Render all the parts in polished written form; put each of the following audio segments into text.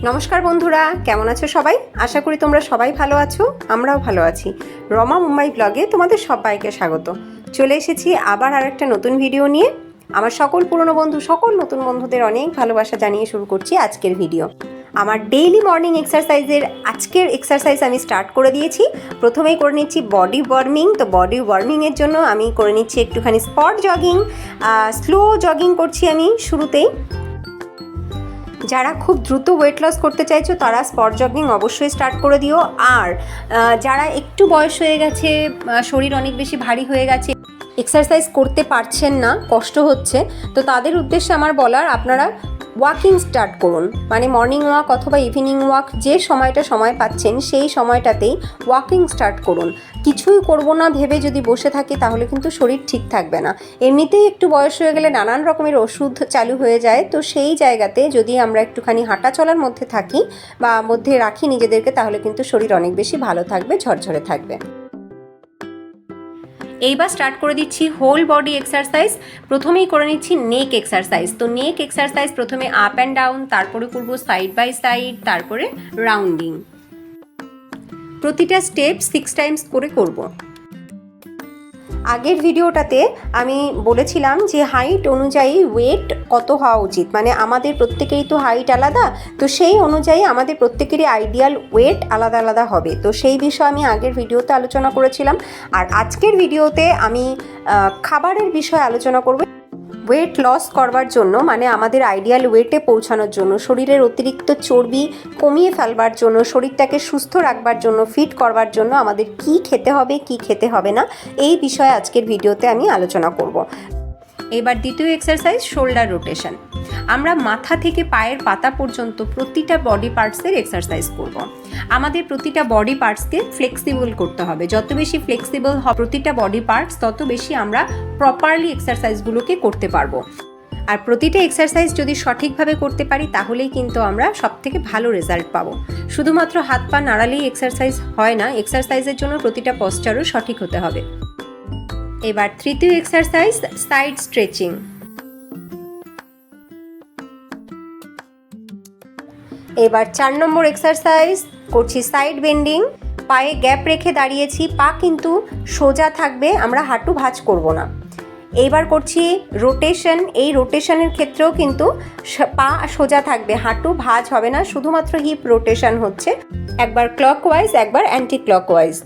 নমস্কার বন্ধুরা, কেমন আছো সবাই? আশা করি তোমরা সবাই ভালো আছো, আমরাও ভালো আছি। রমা মুম্বাই ব্লগে তোমাদের সবাইকে স্বাগত। চলে এসেছি আবার আর একটা নতুন ভিডিও নিয়ে। আমার সকল পুরনো বন্ধু, সকল নতুন বন্ধুদের অনেক ভালোবাসা জানিয়ে শুরু করছি আজকের ভিডিও। আমার ডেইলি মর্নিং এক্সারসাইজের আজকের এক্সারসাইজ আমি স্টার্ট করে দিয়েছি। প্রথমেই করে নিচ্ছি বডি ওয়ার্মিং। তো বডি ওয়ার্মিংয়ের জন্য আমি করে নিচ্ছি একটুখানি স্পট জগিং, স্লো জগিং করছি আমি শুরুতেই। যারা খুব দ্রুত ওয়েট লস করতে চাইছো তারা স্পট জগিং অবশ্যই স্টার্ট করে দিও। আর যারা একটু বয়স হয়ে গেছে, শরীর অনেক বেশি ভারী হয়ে গেছে, এক্সারসাইজ করতে পারছেন না, কষ্ট হচ্ছে, তো তাদের উদ্দেশ্যে আমার বলার, আপনারা ওয়াকিং স্টার্ট করুন। মানে মর্নিং ওয়াক অথবা ইভিনিং ওয়াক, যে সময়টা সময় পাচ্ছেন সেই সময়টাতেই ওয়াকিং স্টার্ট করুন। কিছুই করব না ভেবে যদি বসে থাকি তাহলে কিন্তু শরীর ঠিক থাকবে না। এমনিতেই একটু বয়স হয়ে গেলে নানান রকমের ওষুধ চালু হয়ে যায়, তো সেই জায়গাতে যদি আমরা একটুখানি হাঁটা চলার মধ্যে থাকি বা মধ্যে রাখি নিজেদেরকে, তাহলে কিন্তু শরীর অনেক বেশি ভালো থাকবে, ঝরঝরে থাকবে। এইবার স্টার্ট করে দিচ্ছি হোল বডি এক্সারসাইজ। প্রথমেই করে নিচ্ছি নেক এক্সারসাইজ। তো নেক এক্সারসাইজ প্রথমে আপ অ্যান্ড ডাউন, তারপরে করব সাইড বাই সাইড, তারপরে রাউন্ডিং। প্রতিটা স্টেপ 6 টাইমস করে করব। আগের ভিডিওটাতে আমি বলেছিলাম যে হাইট অনুযায়ী ওয়েট কত হওয়া উচিত, মানে আমাদের প্রত্যেকেরই তো হাইট আলাদা, তো সেই অনুযায়ী আমাদের প্রত্যেকেরই আইডিয়াল ওয়েট আলাদা আলাদা হবে। তো সেই বিষয়ে আমি আগের ভিডিওতে আলোচনা করেছিলাম। আর আজকের ভিডিওতে আমি খাবারের বিষয়ে আলোচনা করব। ওয়েট লস করবার জন্য, মানে আমাদের আইডিয়াল ওয়েটে পৌঁছানোর জন্য, শরীরের অতিরিক্ত চর্বি কমিয়ে ফেলবার জন্য, শরীরটাকে সুস্থ রাখবার জন্য, ফিট করবার জন্য আমাদের কি খেতে হবে, কি খেতে হবে না, এই বিষয়ে আজকের ভিডিওতে আমি আলোচনা করব। এবার দ্বিতীয় এক্সারসাইজ শোল্ডার রোটেশন। আমরা মাথা থেকে পায়ের পাতা পর্যন্ত প্রতিটা বডি পার্টসের এক্সারসাইজ করব। আমাদের প্রতিটা বডি পার্টসকে ফ্লেক্সিবল করতে হবে। যত বেশি ফ্লেক্সিবল হবে প্রতিটা বডি পার্টস, তত বেশি আমরা প্রপারলি এক্সারসাইজগুলোকে করতে পারবো। আর প্রতিটা এক্সারসাইজ যদি সঠিকভাবে করতে পারি তাহলেই কিন্তু আমরা সবথেকে ভালো রেজাল্ট পাবো। শুধুমাত্র হাত পা নাড়ালেই এক্সারসাইজ হয় না, এক্সারসাইজের জন্য প্রতিটা পশ্চারও সঠিক হতে হবে। এবার তৃতীয় এক্সারসাইজ সাইড স্ট্রেচিং। এবার 4 নম্বর এক্সারসাইজ করছি সাইড বেন্ডিং। পায়ে গ্যাপ রেখে দাঁড়িয়েছি, পা কিন্তু সোজা থাকবে, আমরা হাঁটু ভাঁজ করব না। এইবার করছি রোটেশন। এই রোটেশনের ক্ষেত্রেও কিন্তু পা সোজা থাকবে, হাঁটু ভাঁজ হবে না, শুধুমাত্র হিপ রোটেশন হচ্ছে, একবার ক্লকওয়াইজ একবার অ্যান্টি ক্লকওয়াইজ।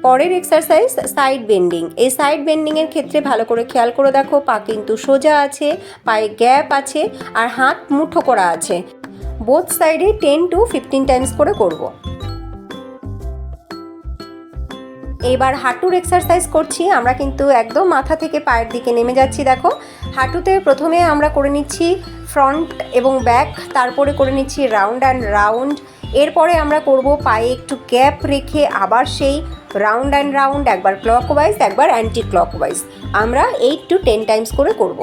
পরের এক্সারসাইজ সাইড বেন্ডিং। এই সাইড বেন্ডিংয়ের ক্ষেত্রে ভালো করে খেয়াল করে দেখো, পা কিন্তু সোজা আছে, পায়ে গ্যাপ আছে, আর হাত মুঠো করা আছে। বোথ সাইডে 10 to 15 টাইমস করে করব। এবার হাঁটুর এক্সারসাইজ করছি। আমরা কিন্তু একদম মাথা থেকে পায়ের দিকে নেমে যাচ্ছি। দেখো, হাঁটুতে প্রথমে আমরা করে নিচ্ছি ফ্রন্ট এবং ব্যাক, তারপরে করে নিচ্ছি রাউন্ড অ্যান্ড রাউন্ড। এরপরে আমরা করব পায়ে একটু গ্যাপ রেখে আবার সেই রাউন্ড অ্যান্ড রাউন্ড, একবার ক্লকওয়াইজ একবার অ্যান্টি ক্লকওয়াইজ। আমরা 8 to 10 টাইমস করে করব।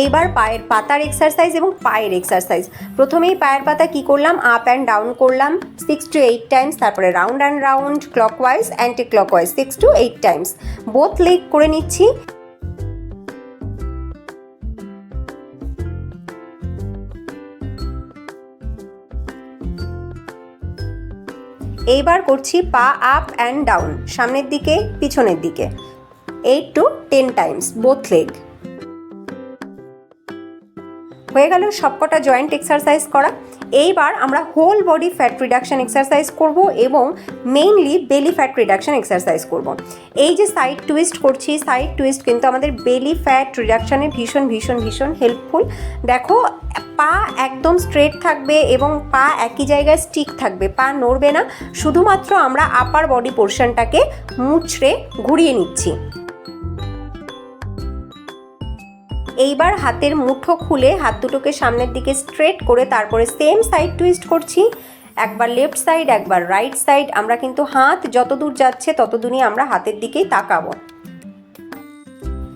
এইবার পায়ের পাতার এক্সারসাইজ এবং পায়ের এক্সারসাইজ। প্রথমেই পায়ের পাতা কি করলাম, আপ অ্যান্ড ডাউন করলাম 6 to 8 টাইমস, তারপরে round and round, clockwise anti clockwise 6 to 8 Times. Both leg করে নিচ্ছি। এইবার করছি পা আপ অ্যান্ড ডাউন, সামনের দিকে পিছনের দিকে 8 to 10 টাইমস বোথ লেগ। হয়ে গেল সবকটা জয়েন্ট এক্সারসাইজ করা। এইবার আমরা whole body fat reduction exercise করব এবং mainly belly fat reduction exercise করব। এই যে সাইড টুইস্ট করছি, সাইড টুইস্ট কিন্তু আমাদের বেলি ফ্যাট রিডাকশানে ভীষণ ভীষণ ভীষণ হেল্পফুল। দেখো, পা একদম স্ট্রেট থাকবে এবং পা একই জায়গায় স্টিক থাকবে, পা নড়বে না, শুধুমাত্র আমরা আপার বডি পোর্শনটাকে মুচড়ে ঘুরিয়ে নিচ্ছি। এইবার হাতের মুঠো খুলে হাত দুটোকে সামনের দিকে স্ট্রেট করে তারপরে সেম সাইড টুইস্ট করছি। একবার লেফট সাইড একবার রাইট সাইড। আমরা কিন্তু হাত যত দূর যাচ্ছে তত দূরই আমরা হাতের দিকেই তাকাবো।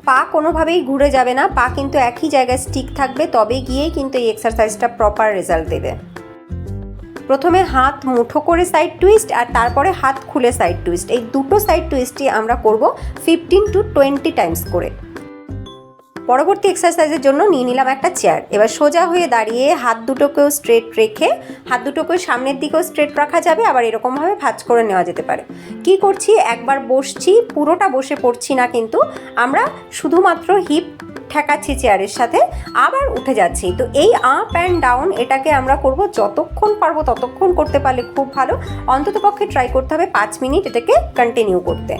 পা কোনোভাবেই ঘুরে যাবে না, পা কিন্তু একই জায়গায় স্টিক থাকবে, তবে গিয়েই কিন্তু এই এক্সারসাইজটা প্রপার রেজাল্ট দেবে। প্রথমে হাত মুঠো করে সাইড টুইস্ট আর তারপরে হাত খুলে সাইড টুইস্ট, এই দুটো সাইড টুইস্টই আমরা করব 15 to 20 টাইমস করে। পরবর্তী এক্সারসাইজের জন্য নিয়ে নিলাম একটা চেয়ার। এবার সোজা হয়ে দাঁড়িয়ে হাত দুটোকেও স্ট্রেট রেখে, হাত দুটোকেও সামনের দিকেও স্ট্রেট রাখা যাবে, আবার এরকমভাবে ভাঁজ করে নেওয়া যেতে পারে। কি করছি, একবার বসছি, পুরোটা বসে পড়ছি না, কিন্তু আমরা শুধুমাত্র হিপ ঠেকাচ্ছি চেয়ারের সাথে, আবার উঠে যাচ্ছি। তো এই আপ অ্যান্ড ডাউন এটাকে আমরা করব যতক্ষণ পারবো ততক্ষণ করতে পারলে খুব ভালো। অন্ততপক্ষে ট্রাই করতে হবে 5 মিনিট এটাকে কন্টিনিউ করতে।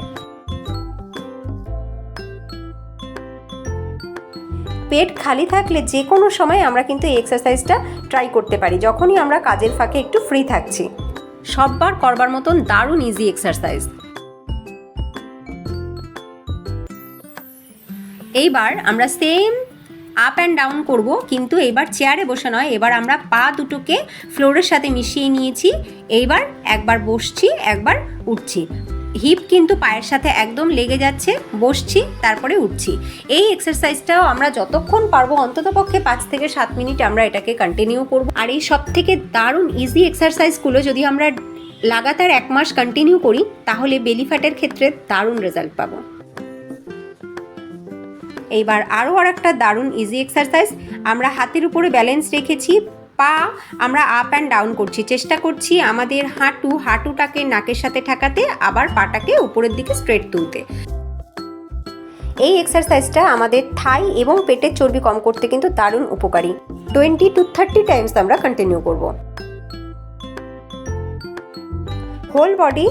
পেট খালি থাকলে যে কোনো সময় আমরা কিন্তু এই এক্সারসাইজটা ট্রাই করতে পারি, যখনই আমরা কাজের ফাঁকে একটু ফ্রি থাকছি। সববার করবার মতন দারুণ ইজি এক্সারসাইজ। এইবার আমরা সেম আপ অ্যান্ড ডাউন করব, কিন্তু এবার চেয়ারে বসে নয়, এবার আমরা পা দুটোকে ফ্লোরের সাথে মিশিয়ে নিয়েছি। এইবার একবার বসছি, একবার উঠছি, হিপ কিন্তু পায়ের সাথে একদম লেগে যাচ্ছে, বসছি তারপরে উঠছি। এই এক্সারসাইজটাও আমরা যতক্ষণ পারবো অন্ততপক্ষে 5 থেকে 7 মিনিট আমরা এটাকে কন্টিনিউ করব। আর এই সব থেকে দারুণ ইজি এক্সারসাইজগুলো যদি আমরা লাগাতার 1 মাস কন্টিনিউ করি, তাহলে বেলি ফ্যাটের ক্ষেত্রে দারুণ রেজাল্ট পাবো। এইবার আরও একটা দারুণ ইজি এক্সারসাইজ, আমরা হাতের উপরে ব্যালেন্স রেখেছি, পা আমরা আপ অ্যান্ড ডাউন করছি, চেষ্টা করছি আমাদের হাঁটুটাকে নাকের সাথে ঠেকাতে, আবার পাটাকে উপরের দিকে স্ট্রেট তুলতে। এই এক্সারসাইজটা আমাদের থাই এবং পেটের চর্বি কম করতে কিন্তু দারুণ উপকারী। 20 to 30 টাইমস আমরা কন্টিনিউ করব। হোল বডি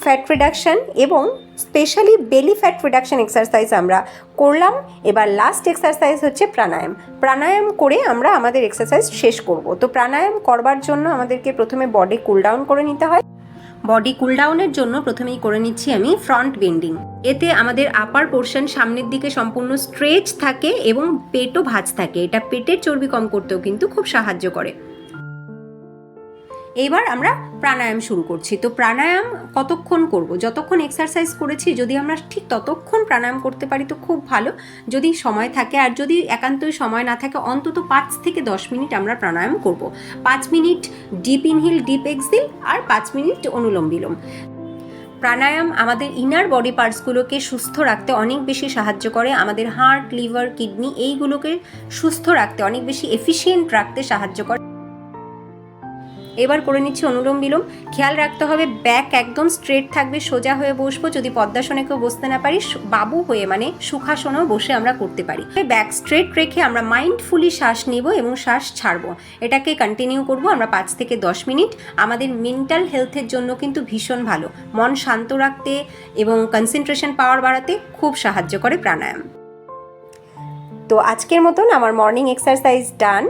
ফ্যাট রিডাকশন এবং specially belly fat reduction exercise আমরা করলাম। এবার লাস্ট এক্সারসাইজ হচ্ছে প্রাণায়াম। প্রাণায়াম করে আমরা আমাদের এক্সারসাইজ শেষ করব। তো প্রাণায়াম করবার জন্য আমাদেরকে প্রথমে বডি কুল ডাউন করে নিতে হয়। বডি কুল ডাউনের জন্য প্রথমেই করে নিচ্ছি আমি ফ্রন্ট বেন্ডিং। এতে আমাদের আপার পোর্শন সামনের দিকে সম্পূর্ণ স্ট্রেচ থাকে এবং পেটও ভাঁজ থাকে। এটা পেটের চর্বি কম করতেও কিন্তু খুব সাহায্য করে। এবার আমরা প্রাণায়াম শুরু করছি। তো প্রাণায়াম কতক্ষণ করব, যতক্ষণ এক্সারসাইজ করেছি যদি আমরা ঠিক ততক্ষণ প্রাণায়াম করতে পারি তো খুব ভালো, যদি সময় থাকে। আর যদি একান্তই সময় না থাকে, অন্তত 5 থেকে 10 মিনিট আমরা প্রাণায়াম করব। 5 minute deep inhale deep exhale আর 5 মিনিট অনুলোম বিলোম। প্রাণায়াম আমাদের ইনার বডি পার্টসগুলোকে সুস্থ রাখতে অনেক বেশি সাহায্য করে, আমাদের হার্ট, লিভার, কিডনি এইগুলোকে সুস্থ রাখতে, অনেক বেশি এফিশিয়েন্ট রাখতে সাহায্য করে। এবার করে নিচ্ছি অনুলোম বিলোম। খেয়াল রাখতে হবে ব্যাক একদম স্ট্রেট থাকবে, সোজা হয়ে বসবো। যদি পদ্মাসনে কেউ বসতে না পারি, বাবু হয়ে মানে সুখাসনেও বসে আমরা করতে পারি। ব্যাক স্ট্রেট রেখে আমরা মাইন্ডফুলি শ্বাস নিব এবং শ্বাস ছাড়বো। এটাকে কন্টিনিউ করব আমরা 5 থেকে 10 মিনিট। আমাদের মেন্টাল হেলথের জন্য কিন্তু ভীষণ ভালো, মন শান্ত রাখতে এবং কনসেন্ট্রেশন পাওয়ার বাড়াতে খুব সাহায্য করে প্রাণায়াম। তো আজকের মতন আমার মর্নিং এক্সারসাইজ ডান।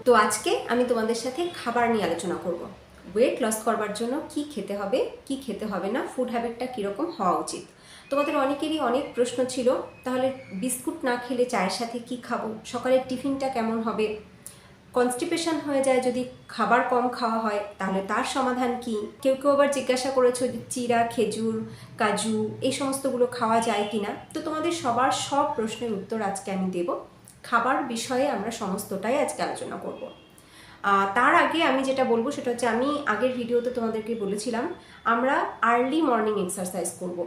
তো আজকে আমি তোমাদের সাথে খাবার নিয়ে আলোচনা করব। ওয়েট লস করবার জন্য কি খেতে হবে, কি খেতে হবে না, ফুড হ্যাবিটটা কীরকম হওয়া উচিত। তোমাদের অনেকেরই অনেক প্রশ্ন ছিল, তাহলে বিস্কুট না খেলে চায়ের সাথে কি খাবো, সকালের টিফিনটা কেমন হবে, কনস্টিপেশন হয়ে যায় যদি খাবার কম খাওয়া হয়, তাহলে তার সমাধান কি। কেউ কেউ আবার জিজ্ঞাসা করেছো যে চিড়া, খেজুর, কাজু এই সমস্তগুলো খাওয়া যায় কিনা। তো তোমাদের সবার সব প্রশ্নের উত্তর আজকে আমি দেব। খাবার বিষয়ে আমরা সমস্তটাই আজকে আলোচনা করব। তার আগে আমি যেটা বলবো সেটা হচ্ছে, আমি আগের ভিডিওতে তোমাদেরকে বলেছিলাম আমরা আর্লি মর্নিং এক্সারসাইজ করব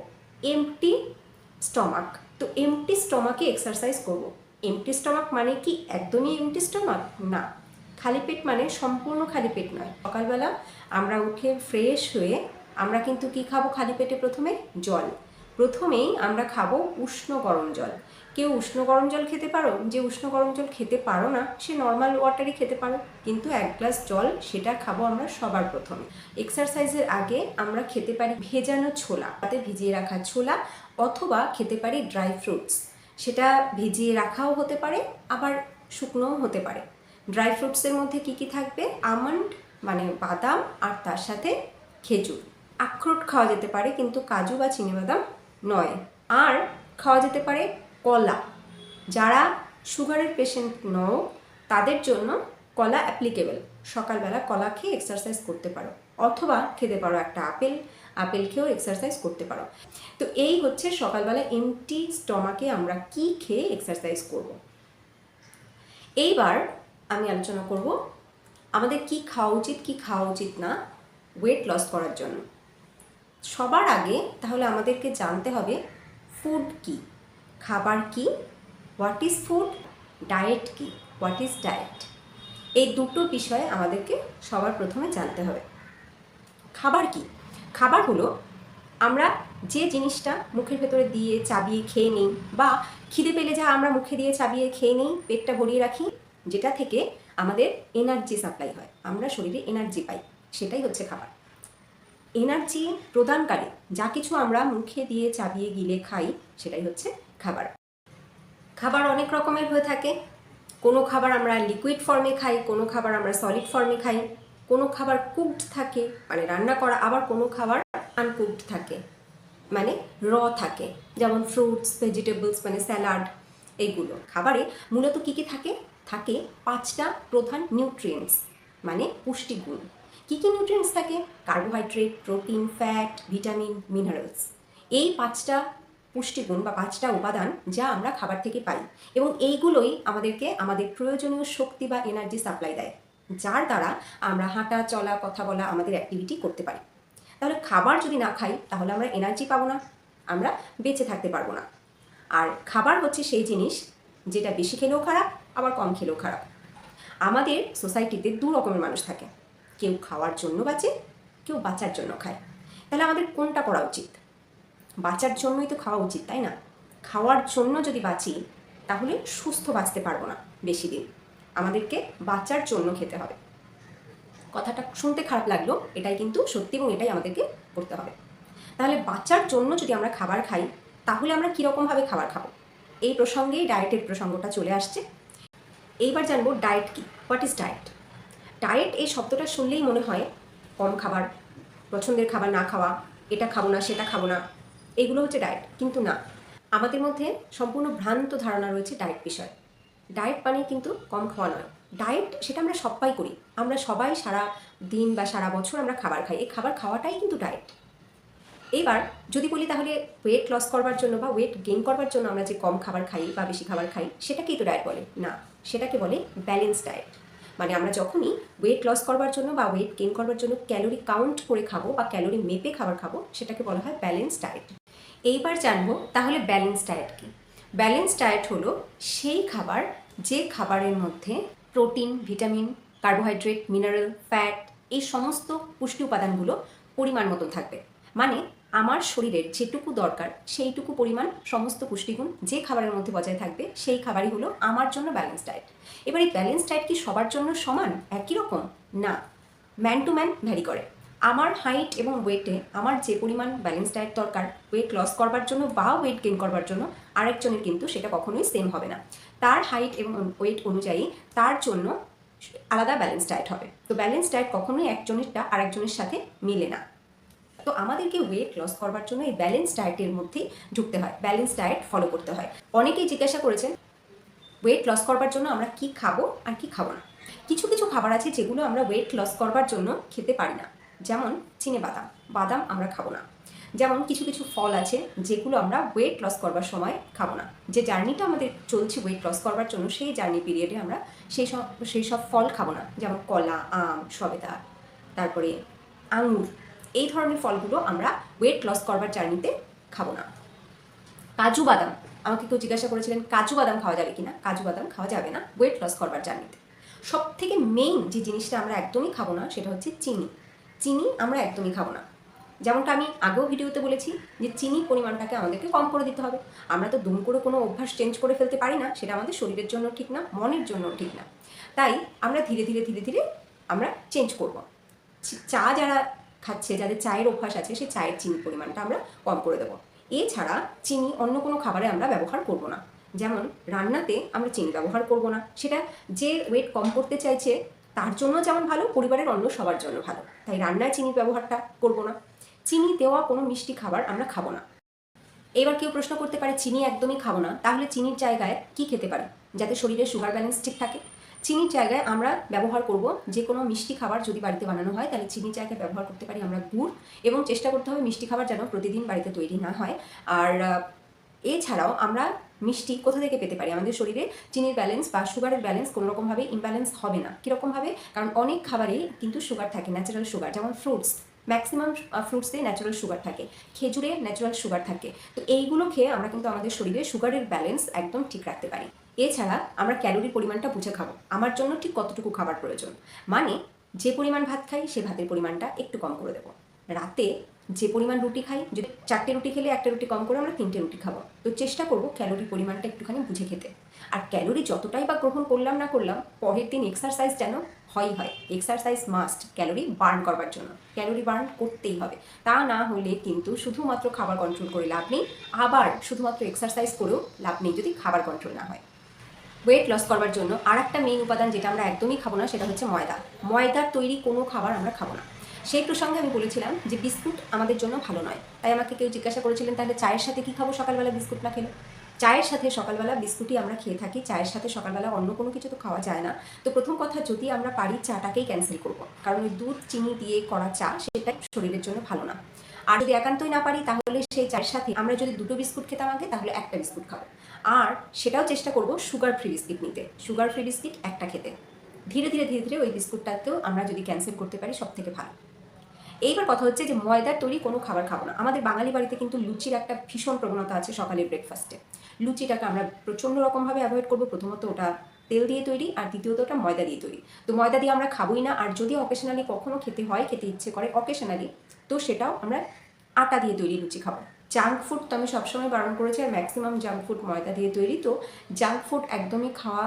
এমটি স্টমাক। তো এমটি স্টমাকে এক্সারসাইজ করব। এমটি স্টমাক মানে কি একদমই এমটি স্টমাক না, খালি পেট মানে সম্পূর্ণ খালি পেট নয়। সকালবেলা আমরা উঠে ফ্রেশ হয়ে আমরা কিন্তু কি খাবো, খালি পেটে প্রথমে জল। প্রথমেই আমরা খাবো উষ্ণ গরম জল। কেউ উষ্ণ গরম জল খেতে পারো, যে উষ্ণ গরম জল খেতে পারো না সে নর্মাল ওয়াটারই খেতে পারো, কিন্তু 1 গ্লাস জল সেটা খাবো আমরা সবার প্রথমে। এক্সারসাইজের আগে আমরা খেতে পারি ভেজানো ছোলা, তাতে ভিজিয়ে রাখা ছোলা, অথবা খেতে পারি ড্রাই ফ্রুটস। সেটা ভিজিয়ে রাখাও হতে পারে, আবার শুকনোও হতে পারে। ড্রাই ফ্রুটসের মধ্যে কি কি থাকবে, আমন্ড মানে বাদাম, আর তার সাথে খেজুর। আখরোট খাওয়া যেতে পারে, কিন্তু কাজু বা চিনিবাদাম নয়। আর খাওয়া যেতে পারে কলা। যারা সুগারের পেশেন্ট নও তাদের জন্য কলা অ্যাপ্লিকেবল। সকালবেলা কলা খেয়ে এক্সারসাইজ করতে পারো, অথবা খেতে পারো একটা আপেল খেয়েও এক্সারসাইজ করতে পারো। তো এই হচ্ছে সকালবেলা এমটি স্টমাকে আমরা কি খেয়ে এক্সারসাইজ করব। এইবার আমি আলোচনা করব আমাদের কি খাওয়া উচিত কি খাওয়া উচিত না ওয়েট লস করার জন্য। সবার আগে তাহলে আমাদেরকে জানতে হবে ফুড কি, খাবার কি, হোয়াট ইজ ফুড, ডায়েট কি, হোয়াট ইজ ডায়েট। এই দুটো বিষয়ে আমাদেরকে সবার প্রথমে জানতে হবে। খাবার কি? খাবার হলো আমরা যে জিনিসটা মুখের ভেতরে দিয়ে চাবিয়ে খেয়ে নিই, বা খিদে পেলে যা আমরা মুখে দিয়ে চাবিয়ে খেয়ে নিই, পেটটা ভরিয়ে রাখি, যেটা থেকে আমাদের এনার্জি সাপ্লাই হয়, আমরা শরীরে এনার্জি পাই, সেটাই হচ্ছে খাবার। এনার্জি প্রদানকারী যা কিছু আমরা মুখে দিয়ে চাবিয়ে গিলে খাই, সেটাই হচ্ছে খাবার। খাবার অনেক রকমের হয়ে থাকে। কোনো খাবার আমরা লিকুইড ফর্মে খাই, কোনো খাবার আমরা সলিড ফর্মে খাই, কোনো খাবার কুকড থাকে মানে রান্না করা, আবার কোনো খাবার আনকুকড থাকে মানে র থাকে, যেমন ফ্রুটস, ভেজিটেবলস মানে স্যালাড। এইগুলো খাবারে মূলত কী কী থাকে? থাকে 5টা প্রধান নিউট্রিয়েন্টস মানে পুষ্টিগুণ। কী কী নিউট্রিয়েন্টস থাকে? Carbohydrate, protein, fat, vitamin, minerals. এই 5টা পুষ্টিগুণ বা 5টা উপাদান যা আমরা খাবার থেকে পাই, এবং এইগুলোই আমাদেরকে আমাদের প্রয়োজনীয় শক্তি বা এনার্জি সাপ্লাই দেয়, যার দ্বারা আমরা হাঁটা, চলা, কথা বলা, আমাদের অ্যাক্টিভিটি করতে পারি। তাহলে খাবার যদি না খাই তাহলে আমরা এনার্জি পাবো না, আমরা বেঁচে থাকতে পারবো না। আর খাবার হচ্ছে সেই জিনিস যেটা বেশি খেলেও খারাপ, আবার কম খেলেও খারাপ। আমাদের সোসাইটিতে 2 রকমের মানুষ থাকে, কেউ খাওয়ার জন্য বাঁচে, কেউ বাঁচার জন্য খায়। তাহলে আমাদের কোনটা করা উচিত? বাঁচার জন্যই তো খাওয়া উচিত, তাই না? খাওয়ার জন্য যদি বাঁচি তাহলে সুস্থ বাঁচতে পারবো না বেশি দিন, আমাদেরকে বাঁচার জন্য খেতে হবে। কথাটা শুনতে খারাপ লাগলো, এটাই কিন্তু সত্যি এবং এটাই আমাদেরকে করতে হবে। তাহলে বাঁচার জন্য যদি আমরা খাবার খাই তাহলে আমরা কীরকমভাবে খাবার খাবো? এই প্রসঙ্গেই ডায়েটের প্রসঙ্গটা চলে আসছে। এইবার জানবো ডায়েট কি, হোয়াট ইজ ডায়েট। ডায়েট এই শব্দটা শুনলেই মনে হয় কম খাবার, পছন্দের খাবার না খাওয়া, এটা খাবো না সেটা খাবো না, এগুলো হচ্ছে ডায়েট। কিন্তু না, আমাদের মধ্যে সম্পূর্ণ ভ্রান্ত ধারণা রয়েছে ডায়েট বিষয়ে। ডায়েট মানে কিন্তু কম খাওয়া নয়। ডায়েট সেটা আমরা সবাই করি, আমরা সবাই সারা দিন বা সারা বছর আমরা খাবার খাই, এই খাবার খাওয়াটাই কিন্তু ডায়েট। এইবার যদি বলি তাহলে ওয়েট লস করবার জন্য বা ওয়েট গেইন করবার জন্য আমরা যে কম খাবার খাই বা বেশি খাবার খাই, সেটাকেই তো ডায়েট বলে? না, সেটাকে বলে ব্যালেন্স ডায়েট। মানে আমরা যখনই ওয়েট লস করবার জন্য বা ওয়েট গেইন করবার জন্য ক্যালোরি কাউন্ট করে খাবো বা ক্যালোরি মেপে খাবার খাবো, সেটাকে বলা হয় ব্যালেন্স ডায়েট। এইবার জানবো তাহলে ব্যালেন্স ডায়েট কি। ব্যালেন্স ডায়েট হলো সেই খাবার যে খাবারের মধ্যে protein, vitamin, carbohydrate, mineral, fat এই সমস্ত পুষ্টি উপাদানগুলো পরিমাণ মতো থাকবে। মানে আমার শরীরের যেটুকু দরকার সেইটুকু পরিমাণ সমস্ত পুষ্টিগুণ যে খাবারের মধ্যে বজায় থাকবে, সেই খাবারই হলো আমার জন্য ব্যালেন্স ডায়েট। এবার এই ব্যালেন্স ডায়েট কি সবার জন্য সমান, একই রকম? না, ম্যান টু ম্যান ভ্যারি করে। আমার হাইট এবং ওয়েটে আমার যে পরিমাণ ব্যালেন্স ডায়েট দরকার ওয়েট লস করবার জন্য বা ওয়েট গেইন করবার জন্য, আরেকজনের কিন্তু সেটা কখনোই সেম হবে না। তার হাইট এবং ওয়েট অনুযায়ী তার জন্য আলাদা ব্যালেন্স ডায়েট হবে। তো ব্যালেন্স ডায়েট কখনোই একজনেরটা আরেকজনের সাথে মিলে না। তো আমাদেরকে ওয়েট লস করবার জন্য এই ব্যালেন্স ডায়েটের মধ্যেই ঢুকতে হয়, ব্যালেন্স ডায়েট ফলো করতে হয়। অনেকেই জিজ্ঞাসা করেছেন ওয়েট লস করবার জন্য আমরা কি খাবো আর কি খাবো না। কিছু কিছু খাবার আছে যেগুলো আমরা ওয়েট লস করবার জন্য খেতে পারি না, যেমন চিনেবাদাম, বাদাম আমরা খাবো না। যেমন কিছু কিছু ফল আছে যেগুলো আমরা ওয়েট লস করবার সময় খাবো না। যে জার্নিটা আমাদের চলছে ওয়েট লস করবার জন্য, সেই জার্নি পিরিয়ডে আমরা সেই সব ফল খাবো না। যেমন কলা, আম, সবেদা, তারপরে আঙুর, এই ধরনের ফলগুলো আমরা ওয়েট লস করবার জার্নিতে খাবো না। কাজু বাদাম, আমাকে কেউ জিজ্ঞাসা করেছিলেন কাজু বাদাম খাওয়া যাবে কিনা। কাজু বাদাম খাওয়া যাবে না ওয়েট লস করবার জার্নিতে। সব থেকে মেইন যে জিনিসটা আমরা একদমই খাবো না সেটা হচ্ছে চিনি। চিনি আমরা একদমই খাবো না। যেমনটা আমি আগেও ভিডিওতে বলেছি যে চিনির পরিমাণটাকে আমাদেরকে কম করে দিতে হবে। আমরা তো দুম করে কোনো অভ্যাস চেঞ্জ করে ফেলতে পারি না, সেটা আমাদের শরীরের জন্য ঠিক না, মনের জন্য ঠিক না। তাই আমরা ধীরে ধীরে ধীরে ধীরে আমরা চেঞ্জ করব। চা যারা খাচ্ছে, যাদের চায়ের অভ্যাস আছে, সেই চায়ের চিনির পরিমাণটা আমরা কম করে দেবো। এছাড়া চিনি অন্য কোনো খাবারে আমরা ব্যবহার করব না। যেমন রান্নাতে আমরা চিনি ব্যবহার করব না, সেটা যে ওয়েট কম করতে চাইছে তার জন্য যেমন ভালো, পরিবারের অন্য সবার জন্য ভালো। তাই রান্নায় চিনির ব্যবহারটা করব না। চিনি দেওয়া কোনো মিষ্টি খাবার আমরা খাবো না। এবার কেউ প্রশ্ন করতে পারে চিনি একদমই খাবো না, তাহলে চিনির জায়গায় কি খেতে পারি যাতে শরীরের সুগার ব্যালেন্স ঠিক থাকে? চিনির জায়গায় আমরা ব্যবহার করব যে কোনো মিষ্টি খাবার যদি বাড়িতে বানানো হয় তাহলে চিনির জায়গায় ব্যবহার করতে পারি আমরা গুড়, এবং চেষ্টা করতে হবে মিষ্টি খাবার যেন প্রতিদিন বাড়িতে তৈরি না হয়। আর এছাড়াও আমরা মিষ্টি কোথা থেকে পেতে পারি? আমাদের শরীরে চিনির ব্যালেন্স বা সুগারের ব্যালেন্স কোনো রকমভাবে ইমব্যালেন্স হবে না। কীরকমভাবে? কারণ অনেক খাবারেই কিন্তু সুগার থাকে, ন্যাচারাল সুগার, যেমন ফ্রুটস, ম্যাক্সিমাম ফ্রুটসে ন্যাচারাল সুগার থাকে, খেজুরে ন্যাচারাল সুগার থাকে। তো এইগুলো খেয়ে আমরা কিন্তু আমাদের শরীরে সুগারের ব্যালেন্স একদম ঠিক রাখতে পারি। এছাড়া আমরা ক্যালোরির পরিমাণটা বুঝে খাবো, আমার জন্য ঠিক কতটুকু খাবার প্রয়োজন। মানে যে পরিমাণ ভাত খাই সে ভাতের পরিমাণটা একটু কম করে দেবো। রাতে যে পরিমাণ রুটি খাই, যদি 4টে রুটি খেলে 1টে রুটি কম করে আমরা 3টে রুটি খাবো। তো চেষ্টা করবো ক্যালোরির পরিমাণটা একটুখানি বুঝে খেতে। আর ক্যালোরি যতটাই বা গ্রহণ করলাম না করলাম, পরের দিন এক্সারসাইজ যেন হয়। এক্সারসাইজ মাস্ট ক্যালোরি বার্ন করবার জন্য, ক্যালোরি বার্ন করতেই হবে। তা না হলে কিন্তু শুধুমাত্র খাবার কন্ট্রোল করে লাভ নেই, আবার শুধুমাত্র এক্সারসাইজ করেও লাভ নেই যদি খাবার কন্ট্রোল না হয়। ওয়েট লস করবার জন্য আর একটা মেইন উপাদান যেটা আমরা একদমই খাবো না, সেটা হচ্ছে ময়দা। ময়দার তৈরি কোনো খাবার আমরা খাবো না। সেই প্রসঙ্গে আমি বলেছিলাম যে বিস্কুট আমাদের জন্য ভালো নয়। তাই আমাকে কেউ জিজ্ঞাসা করেছিলেন, তাহলে চায়ের সাথে কী খাবো সকালবেলা বিস্কুট না খেলে? চায়ের সাথে সকালবেলা বিস্কুটই আমরা খেয়ে থাকি, চায়ের সাথে সকালবেলা অন্য কোনো কিছু তো খাওয়া যায় না। তো প্রথম কথা, যদি আমরা পারি চাটাকেই ক্যান্সেল করবো, কারণ ওই দুধ চিনি দিয়ে করা চা সেটা শরীরের জন্য ভালো না। আর যদি একান্তই না পারি, তাহলে সেই চায়ের সাথে আমরা যদি 2টো বিস্কুট খেতাম আগে, তাহলে 1টা বিস্কুট খাবো। আর সেটাও চেষ্টা করবো সুগার ফ্রি বিস্কিট নিতে, সুগার ফ্রি বিস্কিট 1টা খেতে। ধীরে ধীরে ওই বিস্কুটটাতেও আমরা যদি ক্যান্সেল করতে পারি সব থেকে ভালো। এইবার কথা হচ্ছে যে ময়দার তৈরি কোনো খাবার খাবো না। আমাদের বাঙালি বাড়িতে কিন্তু লুচির একটা ভীষণ প্রবণতা আছে সকালের ব্রেকফাস্টে। লুচিটাকে আমরা প্রচণ্ড রকমভাবে অ্যাভয়েড করবো। প্রথমত ওটা তেল দিয়ে তৈরি, আর দ্বিতীয়ত ওটা ময়দা দিয়ে তৈরি। তো ময়দা দিয়ে আমরা খাবোই না। আর যদি অকেশনালি কখনো খেতে হয়, খেতে ইচ্ছে করে অকেশনালি, তো সেটাও আমরা আটা দিয়ে তৈরি লুচি খাবো। জাঙ্ক ফুড তো আমি সবসময় বারণ করেছি, আর ম্যাক্সিমাম জাঙ্ক ফুড ময়দা দিয়ে তৈরি। তো জাঙ্ক ফুড একদমই খাওয়া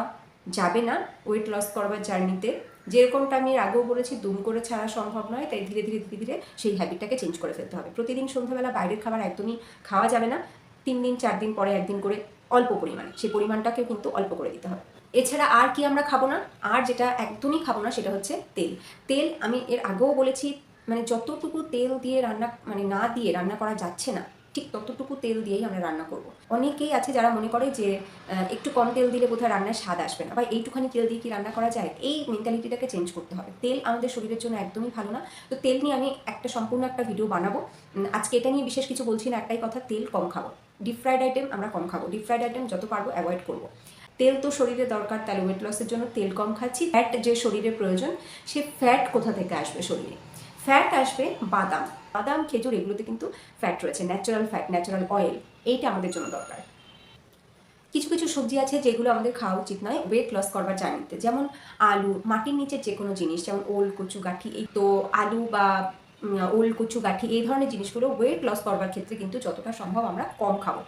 যাবে না ওয়েট লস করবার জার্নিতে। যেরকমটা আমি আগেও বলেছি, দুম করে ছাড়া সম্ভব নয়, তাই ধীরে ধীরে সেই হ্যাবিটটাকে চেঞ্জ করে ফেলতে হবে। প্রতিদিন সন্ধ্যাবেলা বাইরের খাবার একদমই খাওয়া যাবে না। 3 দিন 4 দিন পরে একদিন করে অল্প পরিমাণে, সেই পরিমাণটাকেও কিন্তু অল্প করে দিতে হবে। এছাড়া আর কি আমরা খাবো না? আর যেটা একদমই খাবো না সেটা হচ্ছে তেল। তেল আমি এর আগেও বলেছি, মানে যতটুকু তেল দিয়ে রান্না, মানে না দিয়ে রান্না করা যাচ্ছে না, ঠিক ততটুকু তেল দিয়েই আমরা রান্না করব। অনেকেই আছে যারা মনে করে যে একটু কম তেল দিলে বোধহয় রান্নায় স্বাদ আসবে না, বা এইটুখানি তেল দিয়ে কি রান্না করা যায়। এই মেন্টালিটিটাকে চেঞ্জ করতে হবে। তেল আমাদের শরীরের জন্য একদমই ভালো না। তো তেল নিয়ে আমি সম্পূর্ণ একটা ভিডিও বানাবো। আজকে এটা নিয়ে বিশেষ কিছু বলছি না, একটাই কথা, তেল কম খাবো। ডিপ ফ্রাইড আইটেম আমরা কম খাবো, ডিপ ফ্রাইড আইটেম যত পারবো অ্যাভয়েড করবো। তেল তো শরীরে দরকার, তাহলে ওয়েট লসের জন্য তেল কম খাচ্ছি। ফ্যাট যে শরীরের প্রয়োজন, সে ফ্যাট কোথা থেকে আসবে শরীরে? ফ্যাট আসবে বাদাম, খেজুর, এগুলোতে কিন্তু ফ্যাট রয়েছে, ন্যাচারাল ফ্যাট, ন্যাচারাল অয়েল। এইটা আমাদের জন্য দরকার। কিছু সবজি আছে যেগুলো আমাদের খাওয়া উচিত নয় ওয়েট লস করবার জার্নিতে, যেমন আলু, মাটির নিচের যে কোনো জিনিস, যেমন ওল, কচু, গাঠি। এই তো আলু বা ওল, কচু, গাঠি, এই ধরনের জিনিসগুলো ওয়েট লস করবার ক্ষেত্রে কিন্তু যতটা সম্ভব আমরা কম খাবো।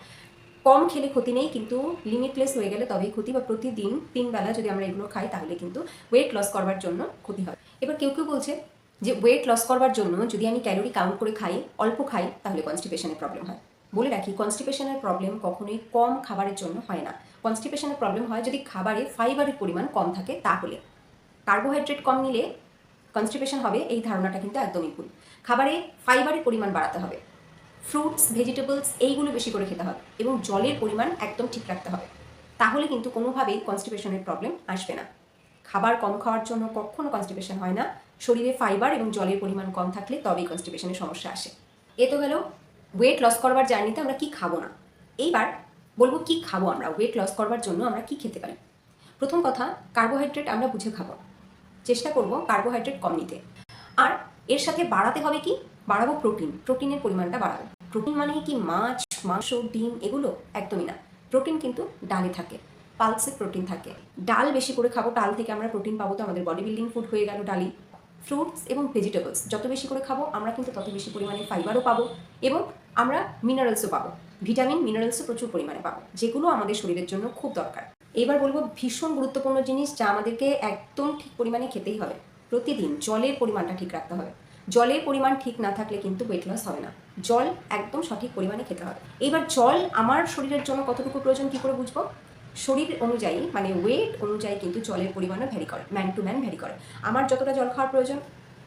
কম খেলে ক্ষতি নেই, কিন্তু লিমিটলেস হয়ে গেলে তবেই ক্ষতি। বা প্রতিদিন 3 বেলা যদি আমরা এগুলো খাই, তাহলে কিন্তু ওয়েট লস করবার জন্য ক্ষতি হয়। এবার কেউ বলছে যে ওয়েট লস করবার জন্য যদি আমি ক্যালোরি কাউন্ট করে খাই, অল্প খাই, তাহলে কনস্টিপেশনের প্রবলেম হয়। বলে রাখি, কনস্টিপেশনের প্রবলেম কখনোই কম খাবারের জন্য হয় না। কনস্টিপেশনের প্রবলেম হয় যদি খাবারে ফাইবারের পরিমাণ কম থাকে, তাহলে। কার্বোহাইড্রেট কম নিলে কনস্টিপেশন হবে, এই ধারণাটা কিন্তু একদমই ভুল। খাবারে ফাইবারের পরিমাণ বাড়াতে হবে, ফ্রুটস, ভেজিটেবলস এইগুলো বেশি করে খেতে হবে, এবং জলের পরিমাণ একদম ঠিক রাখতে হবে। তাহলে কিন্তু কোনোভাবেই কনস্টিপেশনের প্রবলেম আসবে না। খাবার কম খাওয়ার জন্য কখনো কনস্টিপেশন হয় না। শরীরে ফাইবার এবং জলের পরিমাণ কম থাকলে তবেই কনস্টিপেশনের সমস্যা আসে। এ তো গেল ওয়েট লস করবার জার্নিতে আমরা কি খাবো না। এইবার বলবো কি খাবো আমরা ওয়েট লস করবার জন্য, আমরা কি খেতে পারি। প্রথম কথা, কার্বোহাইড্রেট আমরা বুঝে খাবো, চেষ্টা করব কার্বোহাইড্রেট কম নিতে। আর এর সাথে বাড়াতে হবে কি? বাড়াবো প্রোটিনের পরিমাণটা বাড়াবো। প্রোটিন মানে কি মাছ, মাংস, ডিম এগুলো? একদমই না। প্রোটিন কিন্তু ডালে থাকে, পালসে প্রোটিন থাকে। ডাল বেশি করে খাবো, ডাল থেকে আমরা প্রোটিন পাবো, তো আমাদের বডি বিল্ডিং ফুড হয়ে গেল ডালই। ফ্রুটস এবং ভেজিটেবলস যত বেশি করে খাবো, আমরা কিন্তু তত বেশি পরিমাণে ফাইবারও পাবো, এবং আমরা মিনারেলসও পাবো, ভিটামিন মিনারেলসও প্রচুর পরিমাণে পাবো, যেগুলো আমাদের শরীরের জন্য খুব দরকার। এবার বলবো ভীষণ গুরুত্বপূর্ণ জিনিস, যা আমাদেরকে একদম ঠিক পরিমাণে খেতেই হবে। প্রতিদিন জলের পরিমাণটা ঠিক রাখতে হবে। জলের পরিমাণ ঠিক না থাকলে কিন্তু ওয়েট লস হবে না। জল একদম সঠিক পরিমাণে খেতে হবে। এবার জল আমার শরীরের জন্য কতটুকু প্রয়োজন কী করে বুঝবো? শরীর অনুযায়ী, মানে ওয়েট অনুযায়ী কিন্তু জলের পরিমাণও ভ্যারি করে, ম্যান টু ম্যান ভ্যারি করে। আমার যতটা জল খাওয়ার প্রয়োজন,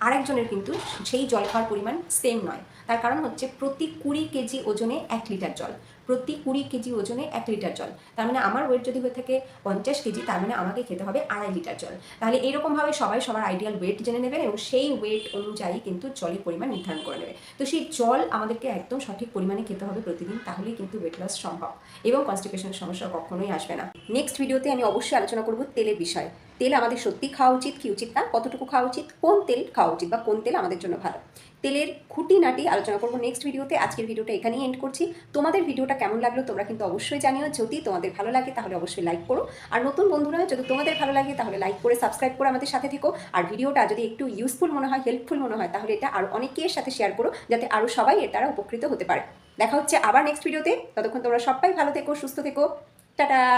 আরেকজনের কিন্তু সেই জল খাওয়ার পরিমাণ সেম নয়। তার কারণ হচ্ছে প্রতি 20 কেজি ওজনে 1 লিটার জল, প্রতি 20 কেজি ওজনে 1 লিটার জল। তার মানে আমার ওয়েট যদি হয়ে থাকে 50 কেজি, তার মানে আমাকে খেতে হবে 2.5 লিটার জল। তাহলে এইরকমভাবে সবাই সবার আইডিয়াল ওয়েট জেনে নেবেন এবং সেই ওয়েট অনুযায়ী কিন্তু জলের পরিমাণ নির্ধারণ করে নেবে। তো সেই জল আমাদেরকে একদম সঠিক পরিমাণে খেতে হবে প্রতিদিন, তাহলেই কিন্তু ওয়েট লস সম্ভব এবং কনস্টিপেশনের সমস্যা কখনোই আসবে না। নেক্সট ভিডিওতে আমি অবশ্যই আলোচনা করব তেলের বিষয়ে। তেল আমাদের সত্যি খাওয়া উচিত কি উচিত না, কতটুকু খাওয়া উচিত, কোন তেল খাওয়া উচিত বা কোন তেল আমাদের জন্য ভালো, তেলের খুঁটিনাটি আলোচনা করবো নেক্সট ভিডিওতে। আজকের ভিডিওটা এখানেই এন্ড করছি। তোমাদের ভিডিওটা কেমন লাগলো তোমরা কিন্তু অবশ্যই জানিও। যদি তোমাদের ভালো লাগে তাহলে অবশ্যই লাইক করো, আর নতুন বন্ধুরা যদি তোমাদের ভালো লাগে তাহলে লাইক করে সাবস্ক্রাইব করে আমাদের সাথে থেকো। আর ভিডিওটা যদি একটু ইউজফুল মনে হয়, হেল্পফুল মনে হয়, তাহলে এটা আরও অনেকের সাথে শেয়ার করো, যাতে আরও সবাই এর দ্বারা উপকৃত হতে পারে। দেখা হচ্ছে আবার নেক্সট ভিডিওতে। ততক্ষণ তোমরা সবাই ভালো থেকো, সুস্থ থেকো। টাটা।